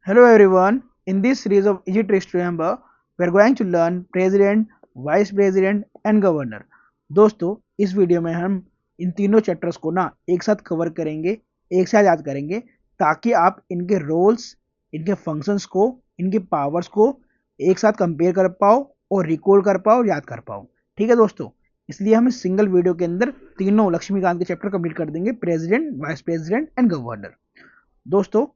Hello everyone. In this series of Easy Tricks to Remember, we are going to learn President, Vice President and Governor. दोस्तों इस video में हम इन तीनों chapters को ना एक साथ कवर करेंगे, एक साथ याद करेंगे ताकि आप इनके रोल्स, इनके फंक्शंस को, इनके पावर्स को एक साथ कंपेयर कर पाओ और रिकॉल कर पाओ और याद कर पाओ। ठीक है दोस्तों, इसलिए हम इस सिंगल वीडियो के अंदर तीनों लक्ष्मीकांत के चैप्टर कंप्लीट कर देंगे, president, vice president and governor. दोस्तों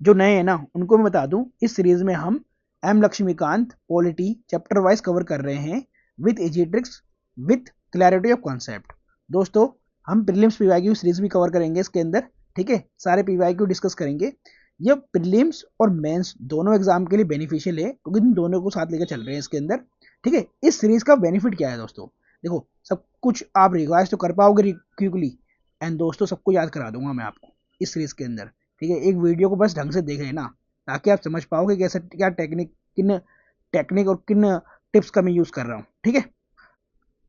जो नए हैं ना उनको मैं बता दूं, इस सीरीज में हम M Lakshmikanth polity chapter wise cover कर रहे हैं with easy tricks, with clarity of concept. दोस्तों हम प्रीलिम्स पीवाईक्यू सीरीज भी कवर करेंगे इसके अंदर। ठीक है, सारे पीवाईक्यू डिस्कस करेंगे। ये प्रीलिम्स और मेंस दोनों एग्जाम के लिए बेनिफिशियल है क्योंकि इन दोनों को साथ लेकर चल रहे हैं इसके अंदर। ठीक है, इस सीरीज का बेनिफिट क्या है दोस्तों? देखो, सब कुछ आप रिवाइज तो कर पाओगे क्विकली, एंड दोस्तों सब कुछ याद करा दूंगा मैं आपको इस सीरीज के अंदर। ठीक है, एक वीडियो को बस ढंग से देख लेना ताकि आप समझ पाओ कि कैसे क्या किन टेक्निक और किन टिप्स का मैं यूज़ कर रहा हूँ। ठीक है,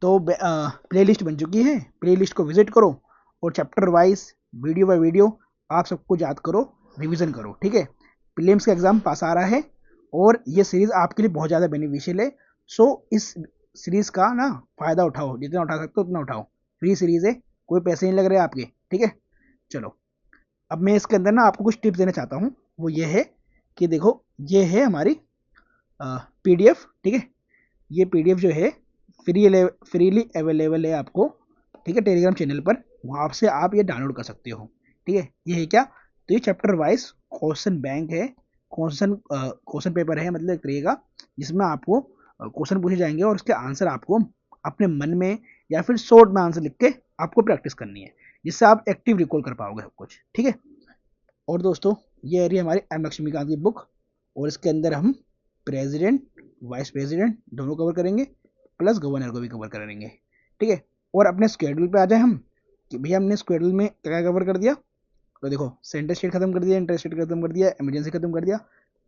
तो प्लेलिस्ट बन चुकी है, प्लेलिस्ट को विजिट करो और chapter wise video by video आप सब कुछ याद करो, रिवीजन करो। ठीक है, प्रीलिम्स का एग्जाम पास आ रहा है और ये सीरीज आपके लिए बहुत ज़्यादा बेनिफिशियल है। सो इस सीरीज का ना फायदा उठाओ, जितना उठा सकते हो उतना उठाओ। फ्री सीरीज है, कोई पैसे नहीं लग रहे आपके। ठीक है, चलो अब मैं इसके अंदर ना आपको कुछ टिप्स देना चाहता हूँ। वो ये है कि देखो, ये है हमारी पीडीएफ। ठीक है, ये पीडीएफ जो है फ्रीली अवेलेबल है आपको। ठीक है, टेलीग्राम चैनल पर, वहाँ से आप ये डाउनलोड कर सकते हो। ठीक है, ये है क्या? तो ये चैप्टर वाइज क्वेश्चन बैंक है, क्वेश्चन पेपर है, मतलब एक तरीका जिसमें आपको क्वेश्चन पूछे जाएंगे और उसके आंसर आपको अपने मन में या फिर शॉर्ट में आंसर लिख के आपको प्रैक्टिस करनी है, जिससे आप एक्टिव रिकॉल कर पाओगे सब कुछ। ठीक है, और दोस्तों ये रही हमारी एम लक्ष्मीकांत की बुक और इसके अंदर हम प्रेसिडेंट, वाइस प्रेसिडेंट दोनों कवर करेंगे, प्लस गवर्नर को भी कवर करेंगे। ठीक है, और अपने स्केड्यूल पे आ जाए हम कि भैया हमने स्केड्यूल में क्या कवर कर दिया। तो देखो, सेंटर स्टेट खत्म कर दिया, इंटर स्टेट खत्म कर दिया, इमरजेंसी खत्म कर दिया।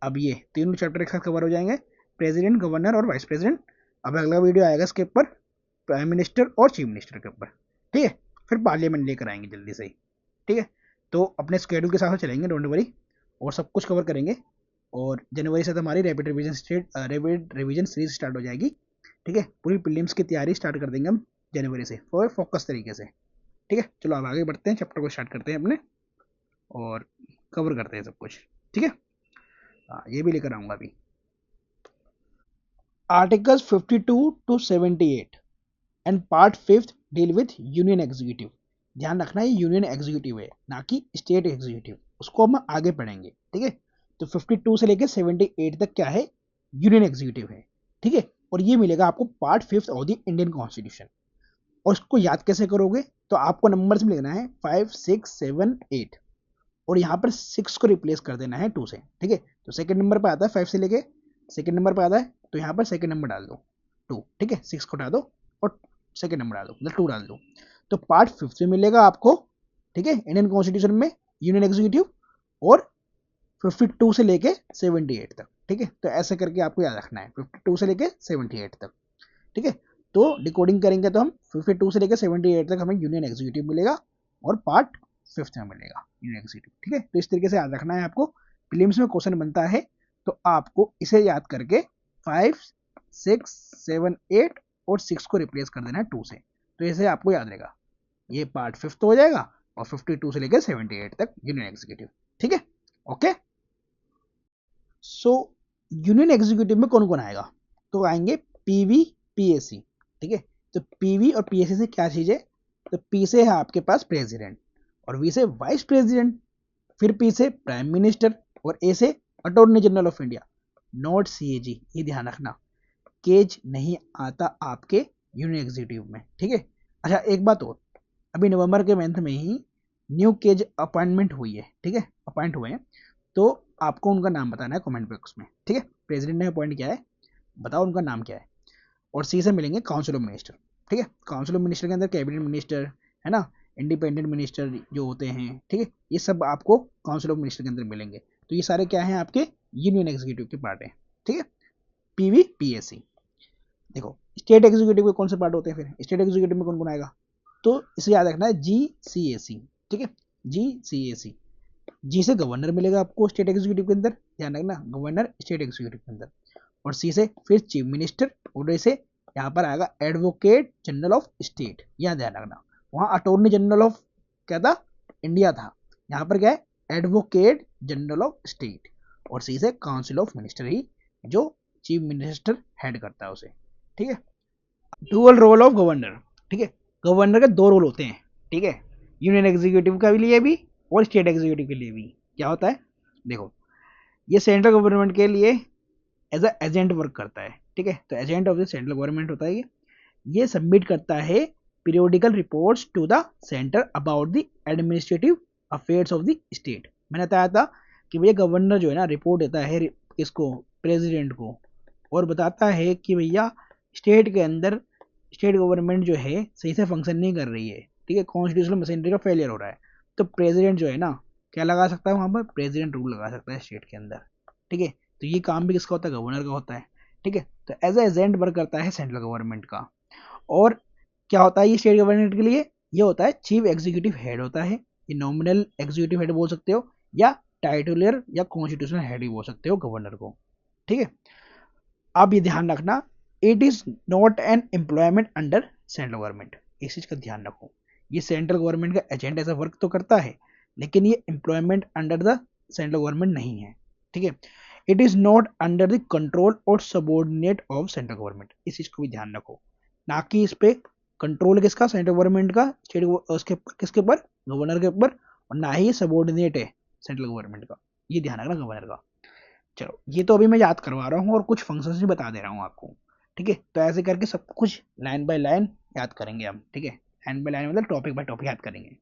अब ये तीनों चैप्टर एक साथ कवर हो जाएंगे, प्रेसिडेंट, गवर्नर और वाइस प्रेसिडेंट। अब अगला वीडियो आएगा इसके ऊपर प्राइम मिनिस्टर और चीफ मिनिस्टर के ऊपर। ठीक है, फिर पार्लियामेंट लेकर आएंगे जल्दी से ही। ठीक है, तो अपने स्केड्यूल के साथ चलेंगे, डोंट वरी, और सब कुछ कवर करेंगे। और जनवरी से तो हमारी रैपिड रिवीजन सीरीज स्टार्ट हो जाएगी। ठीक है, पूरी प्रीलिम्स की तैयारी स्टार्ट कर देंगे हम जनवरी से और फोकस तरीके से। ठीक है, चलो अब आगे बढ़ते हैं, चैप्टर को स्टार्ट करते हैं अपने और कवर करते हैं सब कुछ। ठीक है, हाँ ये भी लेकर आऊँगा अभी। Articles 52 to 78 and part 5 deal with union executive. ध्यान रखना ये यूनियन एग्जीक्यूटिव है, ना कि स्टेट एग्जीक्यूटिव। उसको हम आगे पढ़ेंगे। ठीक है, तो 52 से लेकर 78 तक क्या है? यूनियन एग्जीक्यूटिव है। ठीक है, और ये मिलेगा आपको part 5 of the Indian constitution. और उसको याद कैसे करोगे? तो आपको नंबर में लिखना है 5, 6, 7, 8 और यहाँ पर 6 को रिप्लेस कर देना है 2 से। ठीक है, तो सेकंड नंबर पर आता है 5 से लेके, सेकंड नंबर पर आता है तो यहाँ पर सेकंड नंबर डाल दो 2। ठीक है, 6 को हटा दो और सेकंड नंबर डाल दो, मतलब 2 डाल दो। तो पार्ट 5 में मिलेगा आपको। ठीक है, इंडियन कॉन्स्टिट्यूशन में यूनियन एग्जीक्यूटिव और 52 से लेके 78 तक। ठीक है, तो ऐसे करके आपको याद रखना है 52 से लेके 78 तक। ठीक है, तो डिकोडिंग करेंगे तो हम 52 से लेकर 78 तक हमें यूनियन एग्जीक्यूटिव मिलेगा और पार्ट 5 में मिलेगा यूनियन एग्जीक्यूटिव। ठीक है, तो इस तरीके से याद रखना है आपको। प्रीलिम्स में क्वेश्चन बनता है तो आपको इसे याद करके 5, 6, 7, 8 और 6 को रिप्लेस कर देना है 2 से, तो इसे आपको याद रहेगा। ये पार्ट 5 हो जाएगा और 52 से लेकर 78 तक यूनियन एग्जीक्यूटिव। ठीक है, ओके। सो यूनियन एग्जीक्यूटिव में कौन कौन आएगा? तो आएंगे पीवी, पीएसी। ठीक है, तो पीवी और पीएसी से क्या चीज है? तो पी से है आपके पास प्रेसिडेंट और वी से वाइस प्रेसिडेंट, फिर पी से प्राइम मिनिस्टर और ए से attorney general of India, not CAG. ये ध्यान रखना, केज नहीं आता आपके यूनियन एग्जीक्यूटिव में। ठीक है, अच्छा एक बात और, अभी नवंबर के मंथ में ही न्यू केज अपॉइंटमेंट हुई है। ठीक है, अपॉइंट हुए हैं, तो आपको उनका नाम बताना है कमेंट बॉक्स में। ठीक है, प्रेसिडेंट ने अपॉइंट किया है, बताओ उनका नाम क्या है। और सी से मिलेंगे काउंसिल ऑफ मिनिस्टर। ठीक है, काउंसिल ऑफ मिनिस्टर के अंदर कैबिनेट मिनिस्टर है ना, इंडिपेंडेंट मिनिस्टर जो होते हैं। ठीक है, ये सब आपको काउंसिल ऑफ मिनिस्टर के अंदर मिलेंगे। तो ये सारे क्या हैं? आपके यूनियन एग्जीक्यूटिव के पार्ट हैं। ठीक है, पीवी, पीएससी। देखो, स्टेट एग्जीक्यूटिव के कौन से पार्ट होते हैं? फिर स्टेट एग्जीक्यूटिव में कौन कौन आएगा? तो इसे याद रखना है, जी सी ए सी। ठीक है, जी सी ए सी, जी से गवर्नर मिलेगा आपको स्टेट एग्जीक्यूटिव के अंदर, ध्यान रखना गवर्नर स्टेट एग्जीक्यूटिव के अंदर। और सी से फिर चीफ मिनिस्टर, और डी से यहाँ पर आएगा एडवोकेट जनरल ऑफ स्टेट, यह ध्यान रखना। वहाँ अटॉर्नी जनरल ऑफ क्या था, इंडिया था, यहाँ पर क्या है एडवोकेट जनरल ऑफ स्टेट। और सी से काउंसिल ऑफ मिनिस्टर ही जो चीफ मिनिस्टर हेड करता है उसे, ठीक है। डुअल रोल ऑफ गवर्नर, ठीक है, गवर्नर के दो रोल होते हैं, ठीक है, यूनियन एग्जीक्यूटिव के लिए भी और स्टेट एग्जीक्यूटिव के लिए भी। क्या होता है, देखो ये सेंट्रल गवर्नमेंट के लिए एज अ एजेंट वर्क करता है, ठीक है। तो agent of the central government होता है ये सबमिट करता है periodical reports to the centre about the administrative affairs of the state. मैंने बताया था कि भैया गवर्नर जो है ना रिपोर्ट देता है इसको प्रेसिडेंट को, और बताता है कि भैया स्टेट के अंदर स्टेट गवर्नमेंट जो है सही से फंक्शन नहीं कर रही है, ठीक है, कॉन्स्टिट्यूशनल मशीनरी का फेलियर हो रहा है। तो प्रेसिडेंट जो है ना क्या लगा सकता है वहां पर, प्रेसिडेंट रूल लगा सकता है स्टेट के अंदर, ठीक है। तो ये काम भी किसका होता है, गवर्नर का होता है, ठीक है। तो एज ए एजेंट वर्क करता है सेंट्रल गवर्नमेंट का। और क्या होता है ये स्टेट गवर्नमेंट के लिए, ये होता है चीफ एग्जीक्यूटिव हेड होता है, ये नॉमिनल एग्जीक्यूटिव हेड बोल सकते हो या टाइटुलर या कॉन्स्टिट्यूशनल हेड भी बोल सकते हो गवर्नर को, ठीक है। अब ये ध्यान रखना, it is not an employment under central government, इस चीज का ध्यान रखो। ये सेंट्रल गवर्नमेंट का एजेंट ऐसा वर्क तो करता है, लेकिन ये employment under the central government नहीं है, ठीक है। It is not under the control और सबॉर्डिनेट ऑफ सेंट्रल गवर्नमेंट, इस चीज को भी ध्यान रखो। ना कि इस पे कंट्रोल किसका, सेंट्रल गवर्नमेंट का, स्टेट उसके किसके ऊपर, गवर्नर के ऊपर, और ना ही सबॉर्डिनेट है सेंट्रल गवर्नमेंट का, ये ध्यान रखना गवर्नर का। चलो ये तो अभी मैं याद करवा रहा हूँ और कुछ फंक्शंस भी बता दे रहा हूँ आपको, ठीक है। तो ऐसे करके सब कुछ लाइन बाय लाइन याद करेंगे हम, ठीक है। लाइन बाय लाइन मतलब टॉपिक बाय टॉपिक याद करेंगे।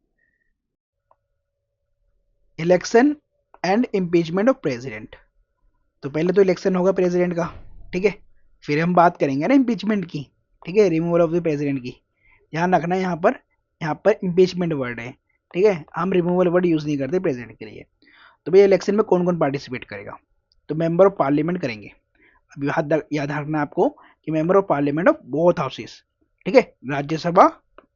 Election and impeachment of president, तो पहले तो इलेक्शन होगा प्रेसिडेंट का, ठीक है, फिर हम बात करेंगे ना इम्पीचमेंट की, ठीक है, रिमूवल ऑफ द प्रेसिडेंट की। ध्यान रखना यहाँ पर इम्पीचमेंट वर्ड है, ठीक है, हम रिमूवल वर्ड यूज नहीं करते प्रेसिडेंट के लिए। तो भैया इलेक्शन में कौन कौन पार्टिसिपेट करेगा, तो मेंबर ऑफ पार्लियामेंट करेंगे। अब याद रखना आपको कि member of parliament of both houses, ठीक है, राज्यसभा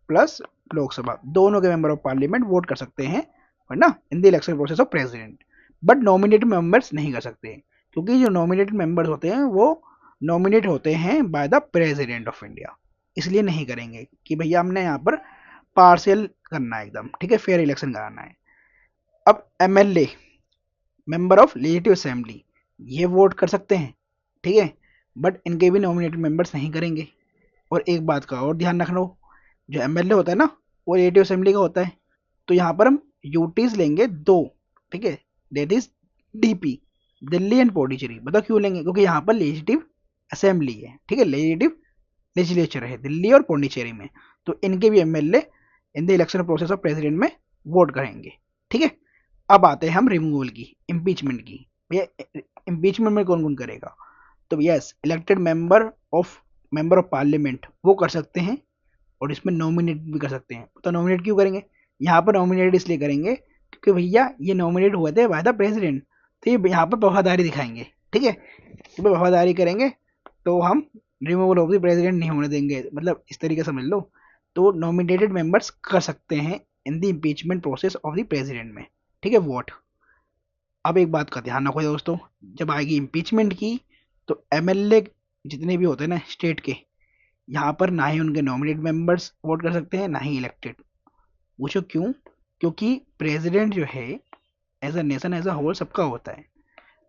प्लस लोकसभा दोनों के मेंबर ऑफ पार्लियामेंट वोट कर सकते हैं, वरना इन the election process of president. But nominated members नहीं कर सकते, क्योंकि जो नॉमिनेटेड मेंबर्स होते हैं वो नॉमिनेट होते हैं by the president of India, इसलिए नहीं करेंगे कि भैया हमने यहाँ पर पार्शियल करना है एकदम, ठीक है, फेयर इलेक्शन कराना है। अब MLA, member of legislative assembly, ये वोट कर सकते हैं, ठीक है, बट इनके भी नॉमिनेटेड मेंबर्स नहीं करेंगे। और एक बात का और ध्यान रखना, जो एमएलए होता है ना वो लेजिस्लेटिव असेंबली का होता है। तो यहाँ पर हम यूटीज लेंगे दो, ठीक है, that is DP, Delhi and Pondicherry. बताओ क्यों लेंगे, क्योंकि यहाँ पर लेजिस्लेटिव असेंबली है, ठीक है, लेजिस्लेटिव लेजिस्लेचर है दिल्ली और पौंडीचेरी में। तो इनके भी MLA in the election process of president में वोट करेंगे, ठीक है। अब आते हैं हम रिमूवल की, इम्पीचमेंट की। भैया इम्पीचमेंट में कौन कौन करेगा, तो yes elected member of parliament वो कर सकते हैं, और इसमें नॉमिनेट भी कर सकते हैं। तो नॉमिनेट क्यों करेंगे, यहाँ पर नॉमिनेट इसलिए करेंगे क्योंकि भैया ये नॉमिनेट हुए थे बाय द प्रेसिडेंट, तो ये यहाँ पर वफादारी दिखाएंगे, ठीक है, जब वफादारी करेंगे तो हम रिमूवल ऑफ द प्रेसिडेंट नहीं होने देंगे, मतलब इस तरीके से समझ लो। तो नॉमिनेटेड मेंबर्स कर सकते हैं in the impeachment process of the president में, ठीक है, वोट। अब एक बात का ध्यान रखो दोस्तों, जब आएगी इम्पीचमेंट की, तो एमएलए जितने भी होते हैं ना स्टेट के, यहाँ पर ना ही उनके नॉमिनेट मेंबर्स वोट कर सकते हैं ना ही इलेक्टेड। पूछो क्यों, क्योंकि प्रेसिडेंट जो है as a nation as a whole सबका होता है।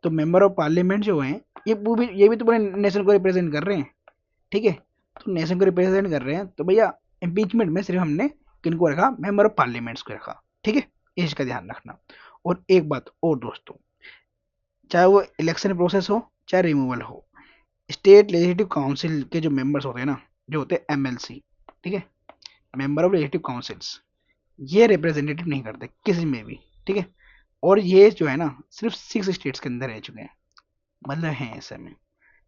तो मेंबर ऑफ पार्लियामेंट जो हैं ये भी तो पूरे नेशन को रिप्रेजेंट कर रहे हैं, ठीक है, तो नेशन को रिप्रेजेंट कर रहे हैं। तो भैया इम्पीचमेंट में सिर्फ हमने किनको रखा, मेंबर ऑफ पार्लियामेंट्स को रखा, ठीक है, इस का ध्यान रखना। और एक बात और दोस्तों, चाहे वो इलेक्शन प्रोसेस हो चाहे रिमूवल हो, स्टेट लेजिस्लेटिव काउंसिल के जो मेंबर्स होते हैं ना, जो होते हैं एमएलसी, ठीक है, मेंबर ऑफ लेजिस्लेटिव काउंसिल्स, ये रिप्रेजेंटेटिव नहीं करते किसी में भी, ठीक है। और ये जो है ना सिर्फ 6 स्टेट्स के अंदर रह चुके हैं, मतलब हैं ऐसे में,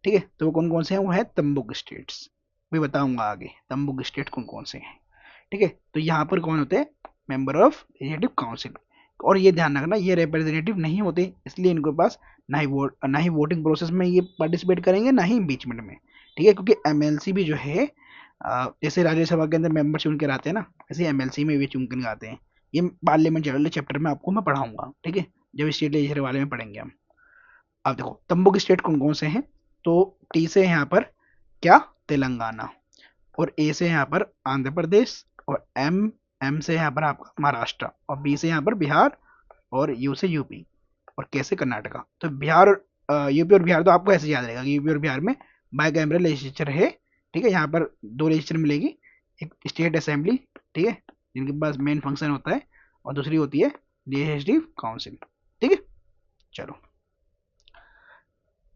ठीक है। तो वो कौन कौन से हैं, वो है तम्बुक स्टेट्स, भी बताऊंगा आगे तम्बुक स्टेट कौन कौन से हैं, ठीक है। तो यहाँ पर कौन होते हैं, मेंबर ऑफ लेजिस्लेटिव काउंसिल। और ये ध्यान रखना ये रिप्रेजेंटेटिव नहीं होते, इसलिए इनके पास ना ही वोटिंग प्रोसेस में ये पार्टिसिपेट करेंगे ना ही इम्पीचमेंट में, ठीक है, क्योंकि एमएलसी भी जो है जैसे राज्यसभा के अंदर मेंबर चुन के आते हैं ना, ऐसे एमएलसी में भी चुन के आते हैं। ये पार्लियामेंट जनरल चैप्टर में आपको मैं पढ़ाऊंगा, ठीक है, जब स्टेट लेजिस्लेचर वाले में पढ़ेंगे हम। अब देखो तंबू के स्टेट कौन कौन से हैं, तो टी से यहाँ पर क्या तेलंगाना, और ए से यहाँ पर आंध्र प्रदेश, और एम से यहाँ पर आपका महाराष्ट्र, और बी से यहाँ पर बिहार, और यू से यूपी, और के से कर्नाटका। तो बिहार और यूपी और बिहार तो आपको ऐसे याद रहेगा कि यूपी और बिहार में बाई कैमरल लेजिस्लेचर है, ठीक है। यहाँ पर दो लेजिस्लेचर मिलेगी, एक स्टेट असेंबली, ठीक है, जिनके पास मेन फंक्शन होता है, और दूसरी होती है लेजिस्लेटिव काउंसिल, ठीक है। चलो,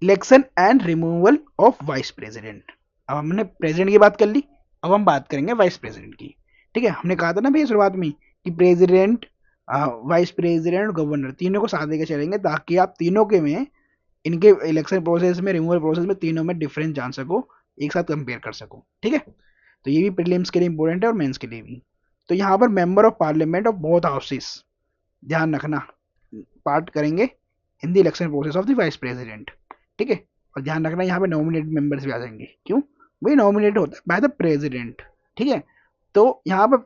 election and removal of vice president. अब हमने प्रेसिडेंट की बात कर ली, अब हम बात करेंगे वाइस प्रेसिडेंट की, ठीक है। हमने कहा था ना भैया शुरुआत में कि प्रेसिडेंट, वाइस प्रेसिडेंट, गवर्नर तीनों को साथ लेकर चलेंगे, ताकि आप तीनों के में, इनके इलेक्शन प्रोसेस में, रिमूवल प्रोसेस में, तीनों में डिफरेंस जान सको, एक साथ कंपेयर कर सको, ठीक है। तो ये भी प्रीलिम्स के लिए इंपॉर्टेंट है और मेंस के लिए भी। तो यहाँ पर member of parliament of both houses, ध्यान रखना, पार्ट करेंगे इन the election process of the vice president, ठीक है। और ध्यान रखना यहाँ पे नॉमिनेटेड मेंबर्स भी आ जाएंगे, क्यों, वही नॉमिनेट होता है बाय द प्रेसिडेंट, ठीक है। तो यहाँ पर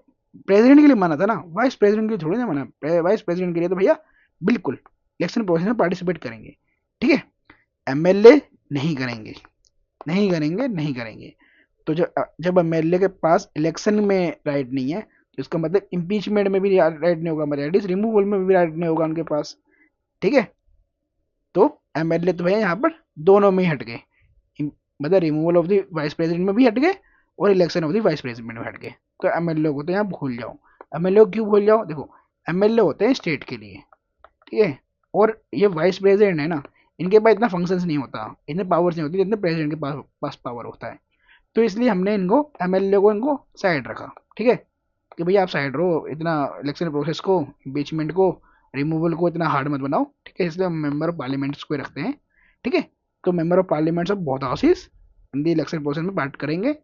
प्रेसिडेंट के लिए माना था ना, वाइस प्रेसिडेंट के लिए थोड़ी ना माना। वाइस प्रेसिडेंट के लिए तो भैया बिल्कुल इलेक्शन प्रोसेस में पार्टिसिपेट करेंगे, ठीक है। एमएलए नहीं करेंगे, नहीं करेंगे, नहीं करेंगे। तो जब एमएलए के पास इलेक्शन में राइट नहीं है, तो इसका मतलब इम्पीचमेंट में भी राइट नहीं होगा, रिमूवल में भी राइट नहीं होगा उनके पास, ठीक है। तो एमएलए तो भैया यहाँ पर दोनों में ही हट गए, मतलब removal of the vice president में भी हट गए और election of the vice president में हट गए। तो एमएलए को तो यहाँ भूल जाओ। एमएलए को क्यों भूल जाओ, देखो एमएलए होते हैं स्टेट के लिए, ठीक है। और ये वाइस प्रेसिडेंट है ना, इनके पास इतना फंक्शंस नहीं होता, इतने पावर्स नहीं होती जितने प्रेसिडेंट के पास पावर होता है। तो इसलिए हमने इनको एमएलए को इनको साइड रखा, ठीक है, कि भैया आप साइड रहो, इतना इलेक्शन प्रोसेस को, इम्पीचमेंट को, रिमूवल को इतना हार्ड मत बनाओ, ठीक है। इसलिए हम मेंबर ऑफ पार्लियामेंट्स को रखते हैं, ठीक है। तो member of parliaments of both houses in the election process में पार्ट करेंगे।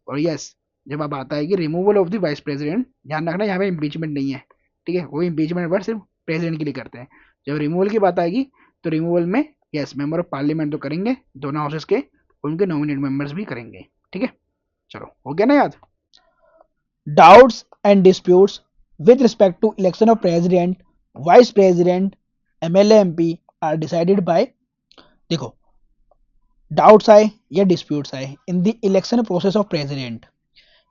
और यस, जब आप आता है कि removal of the vice president, ध्यान रखना यहाँ पे इम्पीचमेंट नहीं है, ठीक है, वो इम्पीचमेंट पर सिर्फ प्रेसिडेंट के लिए करते हैं। जब रिमूवल की बात आएगी तो रिमूवल में यस मेंबर ऑफ पार्लियामेंट तो करेंगे दोनों हाउसेस के, उनके नॉमिनेट मेंबर्स भी करेंगे, ठीक है। चलो हो गया ना याद। Doubts and disputes with respect to election of president, vice president, MLA MP are decided by, देखो डाउट्स आए या डिस्प्यूट्स आए in the election process of president,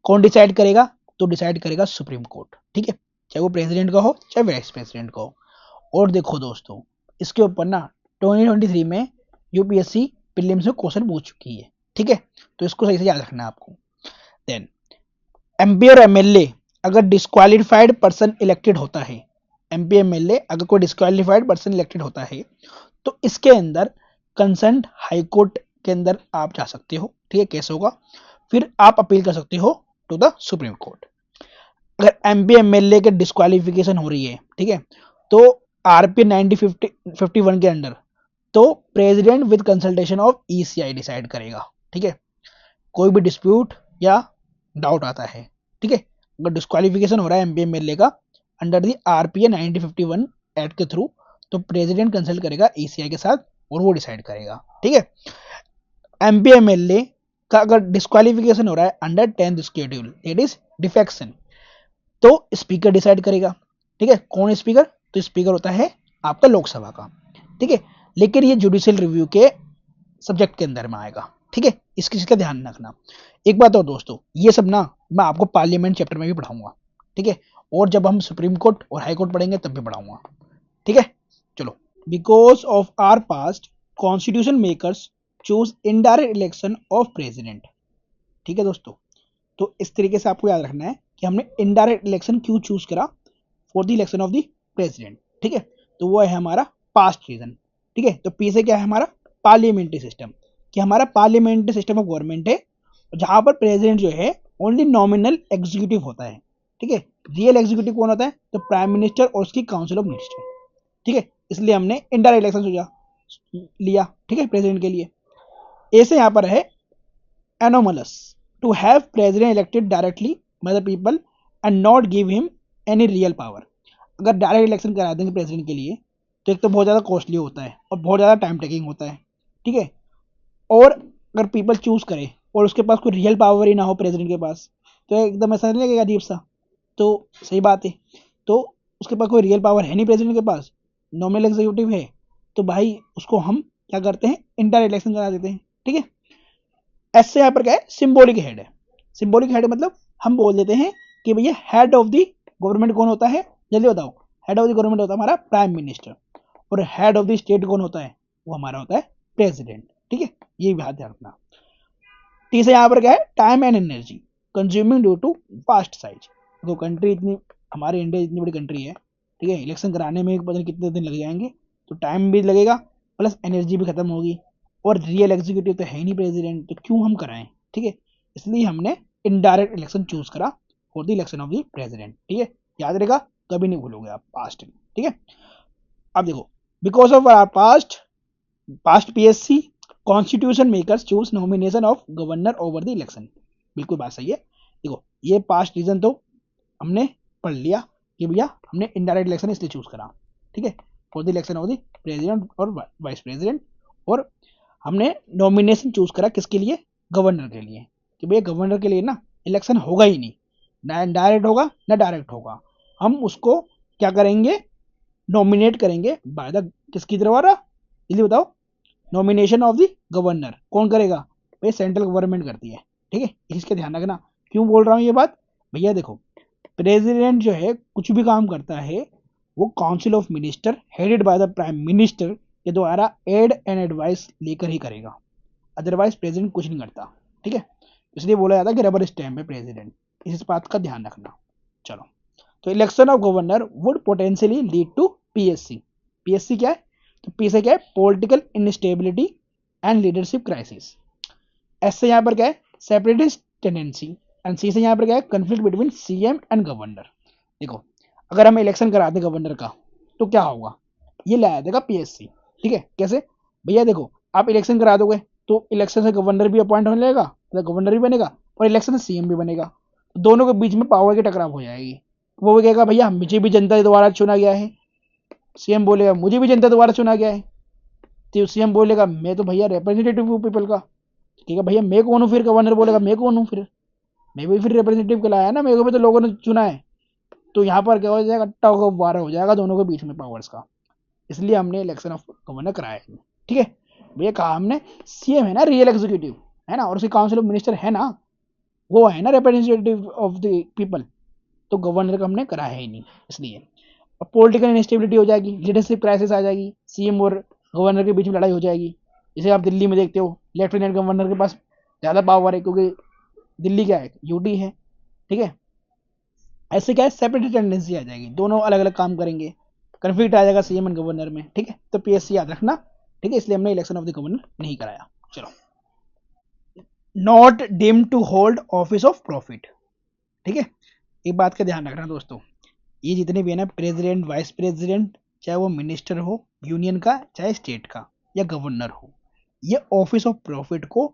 कौन डिसाइड करेगा, तो डिसाइड करेगा सुप्रीम कोर्ट, ठीक है, चाहे वो प्रेसिडेंट का हो चाहे वाइस प्रेसिडेंट का हो। और देखो दोस्तों, इसके ऊपर ना 2023 में यूपीएससी प्रीलिम्स में क्वेश्चन पूछ चुकी है, ठीक है। तो इसको सही से याद रखना है आपको। देन एमपी और एमएलए अगर डिस्क्वालिफाइड पर्सन इलेक्टेड होता है, एमपी एमएलए अगर कोई डिस्क्वालिफाइड पर्सन इलेक्टेड होता है, तो इसके अंदर कंसर्न हाई कोर्ट के अंदर आप जा सकते हो, ठीक है, केस होगा, फिर आप अपील कर सकते हो टू द सुप्रीम कोर्ट। अगर एमपी एमएलए के डिस्क्वालिफिकेशन हो रही है, ठीक है, तो आरपी 1951 के अंडर तो president with consultation of ECI decide करेगा, ठीक है। कोई भी डिस्प्यूट या डाउट आता है, ठीक है, अगर डिस्क्वालिफिकेशन हो रहा है एमपी एमएलए का अंडर दी आरपीए 1951 एक्ट के थ्रू, तो प्रेसिडेंट कंसल्ट करेगा ईसीआई के साथ और वो डिसाइड करेगा, ठीक है। एमपी एमएलए का अगर डिस्क्वालिफिकेशन हो रहा है under 10th schedule, it is defection, तो स्पीकर डिसाइड करेगा, ठीक है। कौन स्पीकर, तो स्पीकर होता है आपका लोकसभा का, ठीक है, लेकिन ये जुडिशियल रिव्यू के सब्जेक्ट के अंदर में आएगा, ठीक है। इसकी चीज का ध्यान रखना। एक बात और दोस्तों, ये सब ना मैं आपको पार्लियामेंट चैप्टर में भी पढ़ाऊंगा, ठीक है, और जब हम सुप्रीम कोर्ट और हाई कोर्ट पढ़ेंगे तब भी पढ़ाऊंगा, ठीक है। चलो, because of our past constitution makers choose indirect election of president, ठीक है दोस्तों। तो इस तरीके से आपको याद रखना है कि हमने इनडायरेक्ट इलेक्शन क्यों चूज करा for the election of the president, ठीक है। तो वो है हमारा पास्ट रीजन, ठीक है। तो पी से क्या है हमारा पार्लियामेंट्री सिस्टम, कि हमारा पार्लियामेंट्री सिस्टम ऑफ गवर्नमेंट है जहां पर प्रेसिडेंट जो है ओनली नॉमिनल एग्जीक्यूटिव होता है, ठीक है। रियल एग्जीक्यूटिव कौन होता है, तो प्राइम मिनिस्टर और उसकी काउंसिल ऑफ मिनिस्टर, ठीक है। इसलिए हमने इनडायरेक्ट इलेक्शन लिया, ठीक है, प्रेसिडेंट के लिए। ए से यहाँ पर है anomalous, to have president elected directly by the people and not give him any real power. अगर डायरेक्ट इलेक्शन करा देंगे प्रेसिडेंट के लिए तो एक तो बहुत ज़्यादा कॉस्टली होता है और बहुत ज़्यादा टाइम टेकिंग होता है, ठीक है। और अगर पीपल चूज करे और उसके पास कोई रियल पावर ही ना हो प्रेसिडेंट के पास, तो एकदम ऐसा नहीं लगेगा अजीब सा। तो सही बात है, तो उसके पास कोई रियल पावर है नहीं प्रेसिडेंट के पास, नॉमिनल एग्जीक्यूटिव है तो भाई उसको हम क्या करते हैं, इंडायरेक्ट इलेक्शन करा देते हैं। ठीक है, एस से यहाँ पर क्या है, सिंबॉलिक हेड है। सिंबॉलिक हेड मतलब हम बोल देते हैं कि भैया हेड ऑफ द गवर्नमेंट कौन होता है, जल्दी बताओ। हेड ऑफ द गवर्नमेंट होता है हमारा प्राइम मिनिस्टर, और हेड ऑफ द स्टेट कौन होता है, वो हमारा होता है प्रेसिडेंट। ठीक है, ये भी ध्यान रखना। तीसरा यहाँ पर क्या है, time and energy consuming due to vast size. तो कंट्री इतनी, हमारी इंडिया इतनी बड़ी कंट्री है, ठीक है, इलेक्शन कराने में पता नहीं कितने दिन लग जाएंगे, तो टाइम भी लगेगा प्लस एनर्जी भी खत्म होगी, और रियल एग्जीक्यूटिव तो है ही नहीं प्रेसिडेंट, तो क्यों हम कराएं। ठीक है, इसलिए हमने इनडायरेक्ट इलेक्शन चूज करा for the election of the president. ठीक है, याद रहेगा, कभी नहीं भूलोगे आप पास्ट में। ठीक है, अब देखो, because of our past PSC constitution makers choose nomination of governor over the election. बिल्कुल बात सही है। देखो, ये पास्ट रीजन तो हमने पढ़ लिया कि भैया हमने इनडायरेक्ट इलेक्शन इसलिए चूज करा, ठीक है, for the election of the president और वाइस प्रेसिडेंट। और हमने नॉमिनेशन चूज करा किसके लिए, गवर्नर के लिए, कि भैया गवर्नर के लिए ना इलेक्शन होगा ही नहीं, ना इनडायरेक्ट होगा ना डायरेक्ट होगा, हम उसको क्या करेंगे, नॉमिनेट करेंगे बाय द किसकी द्वारा, जल्दी बताओ, नॉमिनेशन ऑफ द गवर्नर कौन करेगा, भाई सेंट्रल गवर्नमेंट करती है। ठीक है, इसका ध्यान रखना। क्यों बोल रहा हूँ ये बात, भैया देखो, प्रेसिडेंट जो है कुछ भी काम करता है वो council of minister headed by the prime minister के द्वारा एड एंड एडवाइस लेकर ही करेगा, अदरवाइज प्रेसिडेंट कुछ नहीं करता। ठीक है, इसलिए बोला जाता है कि रबर स्टैम्प है प्रेसिडेंट, इस बात का ध्यान रखना। चलो, तो election of governor would potentially lead to PSC. PSC क्या है, तो पी से क्या है, political instability and leadership crisis. S से यहाँ पर क्या है, सेपरेटिस्ट टेंडेंसी, एंड सी से यहाँ पर क्या है, conflict between CM and governor. देखो, अगर हम इलेक्शन कराते गवर्नर का तो क्या होगा, ये लाया देगा पीएससी। ठीक है, कैसे, भैया देखो, आप इलेक्शन करा दोगे तो इलेक्शन से गवर्नर भी अपॉइंट होने लगेगा, तो गवर्नर भी बनेगा और इलेक्शन से सीएम भी बनेगा, दोनों के बीच में पावर की टकराव हो जाएगी। वो भी कहेगा भैया मुझे भी जनता द्वारा चुना गया है, सीएम बोलेगा मुझे भी जनता द्वारा चुना गया है, तो सीएम बोलेगा मैं तो भैया रिप्रेजेंटेटिव हूँ पीपल का, ठीक है भैया मैं कौन हूँ, फिर गवर्नर बोलेगा मैं कौन हूँ, फिर मैं भी फिर रिप्रेजेंटेटिव के लाया ना, मेरे को भी तो लोगों ने चुना है। तो यहाँ पर क्या हो जाएगा, अट्टा वारा हो जाएगा दोनों के बीच में पावर्स का, इसलिए हमने इलेक्शन ऑफ गवर्नर कराया है। ठीक है, भैया कहा हमने, सीएम है ना रियल एग्जीक्यूटिव है ना, और उसकी काउंसिल ऑफ मिनिस्टर है ना, वो है ना रिप्रेजेंटेटिव ऑफ द पीपल, तो गवर्नर का हमने कराया ही नहीं, इसलिए अब पॉलिटिकल इनस्टेबिलिटी हो जाएगी, लीडरशिप क्राइसिस आ जाएगी, सीएम और गवर्नर के बीच में लड़ाई हो जाएगी। जैसे आप दिल्ली में देखते हो, लेफ्टिनेंट गवर्नर के पास ज़्यादा पावर है क्योंकि दिल्ली क्या है, यूटी है। ठीक है, ऐसे क्या है, सेपरेट टेंडेंसी आ जाएगी, दोनों अलग अलग काम करेंगे, कन्फ्लिक्ट आ जाएगा सीएम एंड गवर्नर में। ठीक है, तो पीएससी याद रखना। ठीक है, इसलिए हमने इलेक्शन ऑफ द गवर्नर नहीं कराया। चलो, not deem to hold office of profit. ठीक है, एक बात का ध्यान रखना दोस्तों, ये जितने भी है ना, प्रेसिडेंट वाइस प्रेसिडेंट, चाहे वो मिनिस्टर हो यूनियन का चाहे स्टेट का या गवर्नर हो, ये ऑफिस ऑफ प्रॉफिट को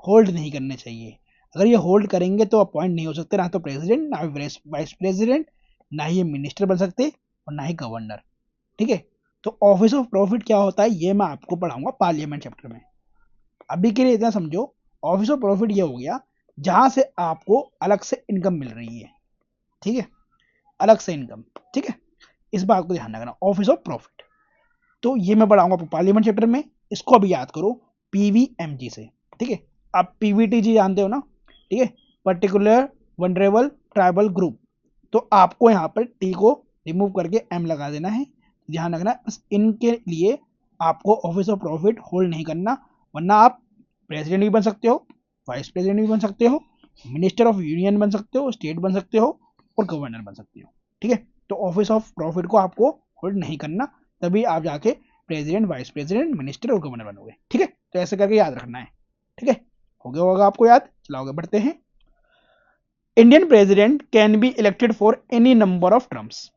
होल्ड नहीं करने चाहिए। अगर ये होल्ड करेंगे तो अपॉइंट नहीं हो सकते, ना तो प्रेसिडेंट ना वाइस प्रेसिडेंट, ना ही ये मिनिस्टर बन सकते और ना ही गवर्नर। ठीक है, तो ऑफिस ऑफ प्रॉफिट क्या होता है ये मैं आपको पढ़ाऊंगा पार्लियामेंट चैप्टर में। अभी के लिए इतना समझो, ऑफिस ऑफ प्रॉफिट ये हो गया जहां से आपको अलग से इनकम मिल रही है। ठीक है, अलग से इनकम। ठीक है, इस बात को ध्यान रखना, ऑफिस ऑफ प्रॉफिट, तो ये मैं पढ़ाऊंगा पार्लियामेंट चैप्टर में, इसको अभी याद करो पीवीएमजी से। ठीक है, आप पीवीटीजी जानते हो ना, ठीक है, पर्टिकुलर वनरेबल ट्राइबल ग्रुप, तो आपको यहाँ पर टी को रिमूव करके एम लगा देना है। ध्यान रखना, इनके लिए आपको ऑफिस ऑफ प्रॉफिट होल्ड नहीं करना, वरना आप प्रेसिडेंट भी बन सकते हो, वाइस प्रेसिडेंट भी बन सकते हो, मिनिस्टर ऑफ यूनियन बन सकते हो, स्टेट बन सकते हो और गवर्नर बन सकते हो। ठीक है, तो ऑफिस ऑफ प्रॉफिट को आपको होल्ड नहीं करना, तभी आप जाके प्रेसिडेंट वाइस प्रेसिडेंट मिनिस्टर और गवर्नर बनोगे। ठीक है, तो ऐसे करके याद रखना है। ठीक है, हो गया होगा आपको याद, चलाओगे, बढ़ते हैं। Indian president can be elected for any number of terms,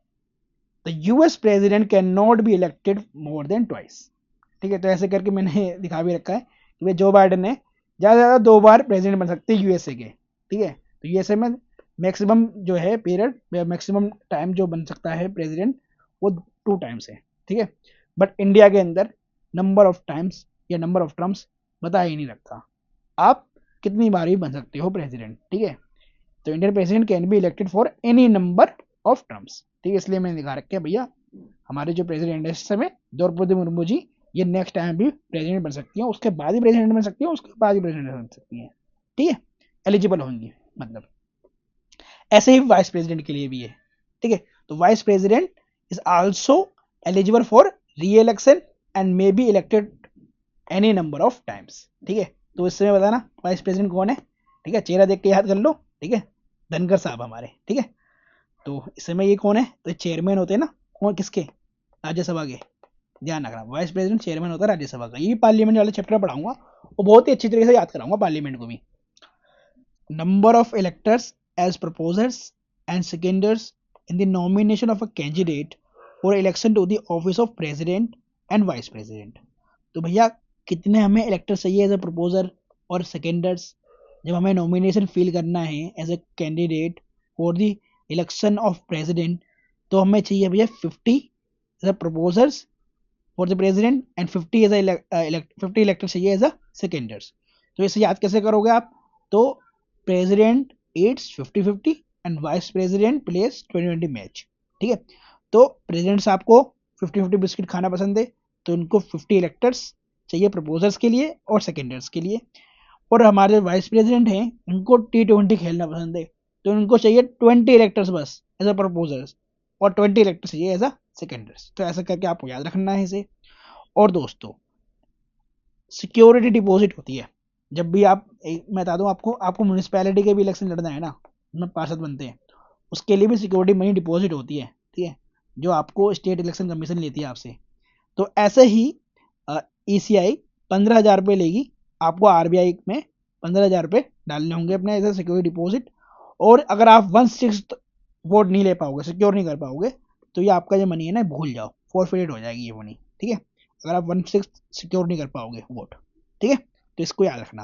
the US president can not be elected more than twice. ठीक है, तो ऐसे करके मैंने दिखा भी रखा है कि भाई जो बाइडेन ने ज़्यादा से ज़्यादा 2 बार प्रेसिडेंट बन सकते हैं यूएसए के। ठीक है, तो यूएसए में मैक्सिमम जो है पीरियड, मैक्सिमम टाइम जो बन सकता है प्रेसिडेंट वो 2 टाइम्स है। ठीक है, बट इंडिया के अंदर नंबर ऑफ टाइम्स या नंबर ऑफ टर्म्स बता ही नहीं रखता, आप कितनी बार भी बन सकते हो प्रेसिडेंट। ठीक है, तो Indian president can be elected for any number of terms. ठीक है, इसलिए मैंने दिखा रखा है भैया हमारे जो प्रेसिडेंट है इस समय द्रौपदी मुर्मू जी, ये नेक्स्ट टाइम भी प्रेसिडेंट बन सकती हैं, उसके बाद ही प्रेसिडेंट बन सकती हैं, उसके बाद ही प्रेसिडेंट बन सकती हैं, ठीक है, एलिजिबल होंगी मतलब। ऐसे ही वाइस प्रेसिडेंट के लिए भी है, ठीक है। तो vice president is also eligible for री election and may be elected any number of times, ठीक है। तो इस समय बताना वाइस प्रेसिडेंट कौन है, ठीक है, चेहरा देख के याद कर लो, ठीक है, धनखड़ साहब हमारे, ठीक है। तो इस समय ये कौन है, तो चेयरमैन होते हैं ना, कौन किसके, राज्यसभा के, ध्यान रखना, वाइस प्रेसिडेंट चेयरमैन होता है राज्यसभा का। ये पार्लियामेंट वाले चैप्टर पढ़ाऊंगा और बहुत ही अच्छी तरीके से याद कराऊंगा पार्लियामेंट को भी। Number of electors as proposers and seconders in the nomination of a candidate for election to the office of president and vice president. तो भैया कितने हमें इलेक्टर्स चाहिए एज अ प्रपोजर और सेकेंडर्स, जब हमें नॉमिनेशन फिल करना है as a candidate for the election of president, तो हमें चाहिए भैया 50 as a proposers for the president and 50 as a 50 elector चाहिए एज अ सेकेंडर्स। तो इसे याद कैसे करोगे आप, तो प्रेसिडेंट एट्स 50-50 and vice president place 20-20 match, ठीक है। तो प्रेसिडेंट साहब को 50-50 बिस्किट खाना पसंद है, तो उनको 50 इलेक्टर्स चाहिए प्रपोजर्स के लिए और सेकेंडर्स के लिए। और हमारे वाइस प्रेसिडेंट हैं, उनको T20 खेलना पसंद है, तो उनको चाहिए 20 इलेक्टर्स बस एज अ प्रपोजर्स और 20 इलेक्टर्स चाहिए एज अ सेकेंडर्स। तो ऐसा करके आपको याद रखना है इसे। और दोस्तों सिक्योरिटी डिपॉजिट होती है, जब भी आप मैं बता दूं आपको, आपको म्यूनिसपैलिटी के भी इलेक्शन लड़ना है ना, उसमें पार्षद बनते हैं, उसके लिए भी सिक्योरिटी मनी डिपॉजिट होती है, ठीक है, जो आपको स्टेट इलेक्शन कमीशन लेती है आपसे। तो ऐसे ही ECI 15,000 रुपये लेगी, आपको RBI में 15,000 रुपये डालने होंगे अपने एज ए सिक्योरिटी डिपॉजिट। और अगर आप 1/6 वोट नहीं ले पाओगे, सिक्योर नहीं कर पाओगे, तो ये आपका जो मनी है ना भूल जाओ, फॉरफिटेड हो जाएगी ये मनी, ठीक है, अगर आप 1/6 सिक्योर नहीं कर पाओगे वोट, ठीक है। तो इसको याद रखना।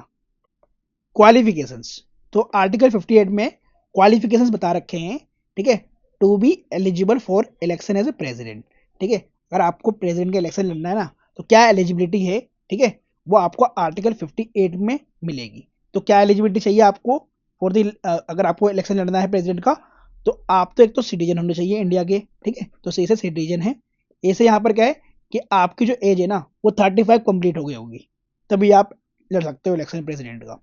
क्वालिफिकेशंस, तो आर्टिकल 58 में क्वालिफिकेशंस बता रखे हैं, ठीक है, to be eligible for election as a president, ठीक है। अगर आपको प्रेसिडेंट का इलेक्शन लड़ना है ना, तो क्या एलिजिबिलिटी है, ठीक है, वो आपको आर्टिकल 58 में मिलेगी। तो क्या एलिजिबिलिटी चाहिए आपको फॉर द, अगर आपको इलेक्शन लड़ना है प्रेसिडेंट का, तो आप तो एक तो सिटीजन होने चाहिए इंडिया के, ठीक है, तो सही से सिटीजन है। ऐसे यहाँ पर क्या है कि आपकी जो एज है ना वो 35 कंप्लीट हो गई होगी, तभी आप लड़ सकते हो इलेक्शन प्रेसिडेंट का।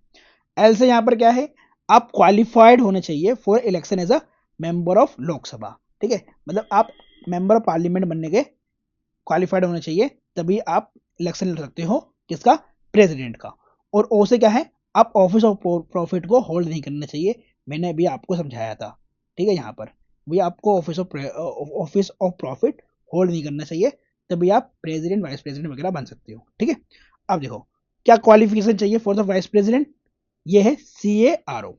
एल से यहाँ पर क्या है, आप क्वालिफाइड होने चाहिए for election as a member of Lok Sabha, ठीक है, मतलब आप मेंबर ऑफ पार्लियामेंट बनने के क्वालिफाइड होने चाहिए, तभी आप इलेक्शन लड़ सकते हो किसका, प्रेसिडेंट का। और ओ से क्या है, आप ऑफिस ऑफ प्रॉफिट को होल्ड नहीं करना चाहिए, मैंने अभी आपको समझाया था, ठीक है, यहाँ पर भी आपको ऑफिस ऑफ प्रॉफिट होल्ड नहीं करना चाहिए, तभी आप प्रेसिडेंट वाइस प्रेसिडेंट वगैरह बन सकते हो, ठीक है। अब देखो क्या क्वालिफिकेशन चाहिए फॉर द वाइस प्रेसिडेंट, ये है CARO,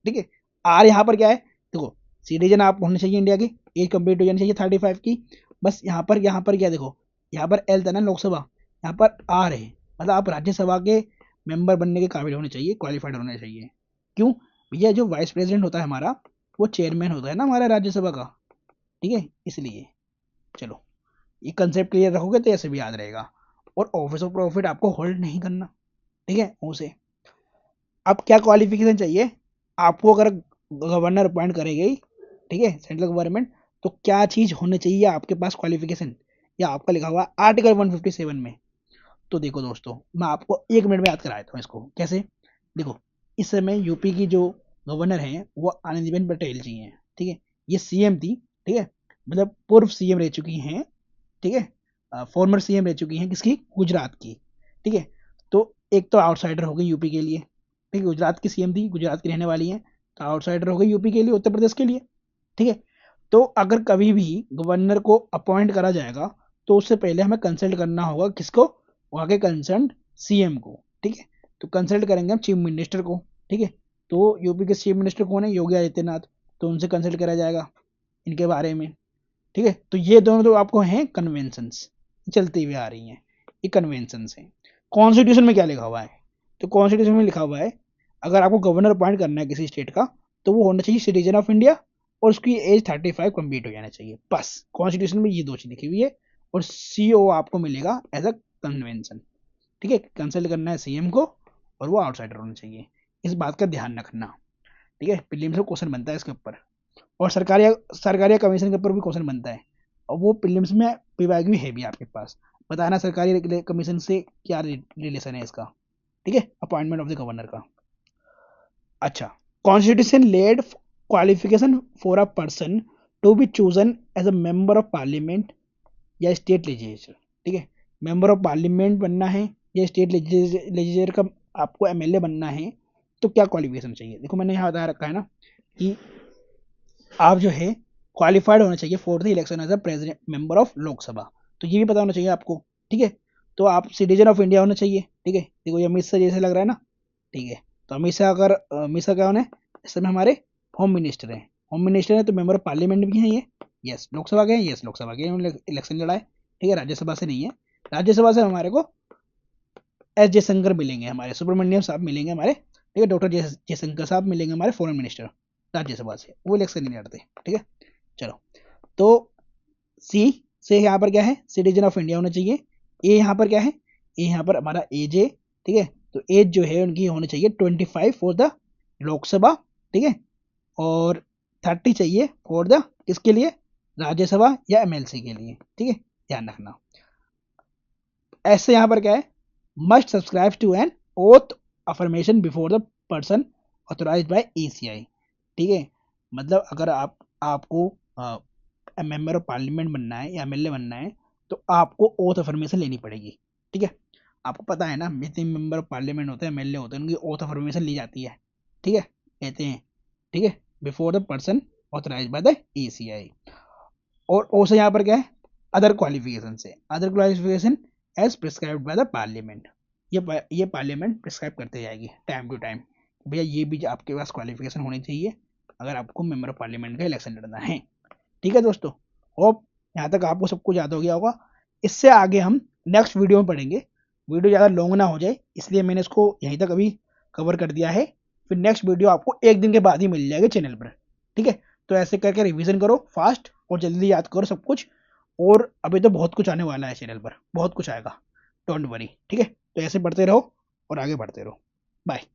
ठीक है। आर यहाँ पर क्या है, देखो सिटीजन आप होने चाहिए इंडिया की, एज कंप्लीट हो जानी चाहिए 35 की, बस यहाँ पर क्या देखो, यहाँ पर एल था ना लोकसभा, यहाँ पर आर है, मतलब आप राज्यसभा के मेंबर बनने के काबिल होने चाहिए, क्वालिफाइड होने चाहिए। क्यों, भैया जो वाइस प्रेसिडेंट होता है हमारा, वो चेयरमैन होता है ना हमारा राज्यसभा का, ठीक है, इसलिए चलो ये कंसेप्ट क्लियर रखोगे तो ऐसे भी याद रहेगा। और ऑफिस ऑफ प्रॉफिट आपको होल्ड नहीं करना, ठीक है, उसे। अब क्या क्वालिफिकेशन चाहिए आपको, अगर गवर्नर अपॉइंट करेगी, ठीक है, सेंट्रल गवर्नमेंट, तो क्या चीज होनी चाहिए आपके पास क्वालिफिकेशन, या आपका लिखा हुआ आर्टिकल 157 में। तो देखो दोस्तों मैं आपको 1 मिनट में याद करा देता हूँ इसको कैसे। देखो इस समय यूपी की जो गवर्नर हैं वो आनंदीबेन पटेल जी हैं, ठीक है, ये CM थी, ठीक है, मतलब पूर्व CM रह चुकी हैं, ठीक है, फॉर्मर CM रह चुकी हैं किसकी, गुजरात की, ठीक है। तो एक तो आउटसाइडर हो गई यूपी के लिए, ठीक है, गुजरात की CM थी, गुजरात की रहने वाली है, तो आउटसाइडर हो गई यूपी के लिए, उत्तर प्रदेश के लिए, ठीक है। तो अगर कभी भी गवर्नर को अपॉइंट करा जाएगा, तो उससे पहले हमें कंसल्ट करना होगा किसको, वहाँ के कंसर्न CM को, ठीक है। तो कंसल्ट करेंगे हम चीफ मिनिस्टर को, ठीक है। तो यूपी के चीफ मिनिस्टर कौन है, योगी आदित्यनाथ, तो उनसे कंसल्ट करा जाएगा इनके बारे में, ठीक है। तो ये दोनों तो आपको हैं कन्वेंशंस, चलती हुई आ रही हैं, ये कन्वेंशंस हैं। कॉन्स्टिट्यूशन में क्या लिखा हुआ है, तो कॉन्स्टिट्यूशन में लिखा हुआ है अगर आपको गवर्नर अपॉइंट करना है किसी स्टेट का, तो वो होना चाहिए सिटीजन ऑफ इंडिया और उसकी एज 35 कंप्लीट हो जाना चाहिए, बस कॉन्स्टिट्यूशन में ये दो चीज लिखी हुई है। और CO आपको मिलेगा एज अ कन्वेंशन, ठीक है, कंसल्ट करना है CM को, और वो आउटसाइडर होना चाहिए, इस बात का ध्यान रखना, ठीक है। प्रीलिम्स में क्वेश्चन बनता है इसके ऊपर, और सरकारी सरकारी कमीशन के ऊपर भी क्वेश्चन बनता है, और वो प्रीलिम्स में विभाग भी है भी आपके पास। बताना सरकारी कमीशन से क्या रिलेशन है इसका, ठीक है, अपॉइंटमेंट ऑफ द गवर्नर का। अच्छा, constitution laid qualification for a person to be chosen as a member of parliament या स्टेट लेजिस्लेचर, ठीक है, मेंबर ऑफ पार्लियामेंट बनना है या स्टेट लेजिस्लेचर का आपको एमएलए बनना है तो क्या क्वालिफिकेशन चाहिए। देखो मैंने यहाँ बता रखा है ना कि आप जो है क्वालिफाइड होना चाहिए for the election as a president member of Lok Sabha, तो ये भी पता होना चाहिए आपको, ठीक है। तो आप सिटीजन ऑफ इंडिया होना चाहिए, ठीक है। देखो ये अमित शाह जैसे लग रहा है ना, ठीक है। तो अमित शाह अगर अमित शाह क्या होना है इस समय हमारे होम मिनिस्टर हैं, होम मिनिस्टर है तो मेंबर ऑफ पार्लियामेंट भी हैं ये, यस। लोकसभा के हैं, यस लोकसभा के इलेक्शन लड़ा है, ठीक है। राज्यसभा से नहीं है, राज्यसभा से हमारे को एस जयशंकर मिलेंगे, हमारे सुब्रमण्यम साहब मिलेंगे हमारे, ठीक है। डॉक्टर जयशंकर साहब मिलेंगे हमारे फॉरेन मिनिस्टर राज्यसभा से, वो इलेक्शन नहीं लड़ते, ठीक है। चलो, तो सी से यहाँ पर क्या है सिटीजन ऑफ इंडिया होना चाहिए। ए यहाँ पर क्या है, ए यहाँ पर हमारा एज है, ठीक है। तो एज जो है उनकी होनी चाहिए 25 फॉर द लोकसभा, ठीक है, और 30 चाहिए फॉर द किसके लिए, राज्यसभा या एमएलसी के लिए, ठीक है, ध्यान रखना। ऐसे यहाँ पर क्या है, must subscribe to an oath affirmation before the person authorised by ECI, ठीक है। मतलब अगर आपको मेंबर ऑफ पार्लियामेंट बनना है या एमएलए बनना है तो आपको ओथ अफर्मेशन लेनी पड़ेगी, ठीक है। आपको पता है ना जितने मेंबर ऑफ पार्लियामेंट होते हैं एमएलए होते हैं उनकी ओथ अफर्मेशन ली जाती है, ठीक है, कहते हैं, ठीक है, before the person authorised by the ECI. और ओ से यहाँ पर क्या है, अदर क्वालिफिकेशन से, other qualification as prescribed by the parliament, ये पार्लियामेंट प्रिस्क्राइब करते जाएगी टाइम टू टाइम, भैया ये भी आपके पास क्वालिफिकेशन होनी चाहिए अगर आपको मेंबर ऑफ पार्लियामेंट का इलेक्शन लड़ना है, ठीक है दोस्तों। होप यहाँ तक आपको सब कुछ याद हो गया होगा। इससे आगे हम नेक्स्ट वीडियो में पढ़ेंगे, वीडियो ज़्यादा लॉन्ग ना हो जाए इसलिए मैंने इसको यहीं तक अभी कवर कर दिया है। फिर नेक्स्ट वीडियो आपको एक दिन के बाद ही मिल जाएगी चैनल पर, ठीक है। तो ऐसे करके रिवीजन करो फास्ट और जल्दी याद करो सब कुछ। और अभी तो बहुत कुछ आने वाला है चैनल पर, बहुत कुछ आएगा, डोंट वरी, ठीक है। तो ऐसे पढ़ते रहो और आगे बढ़ते रहो, बाय।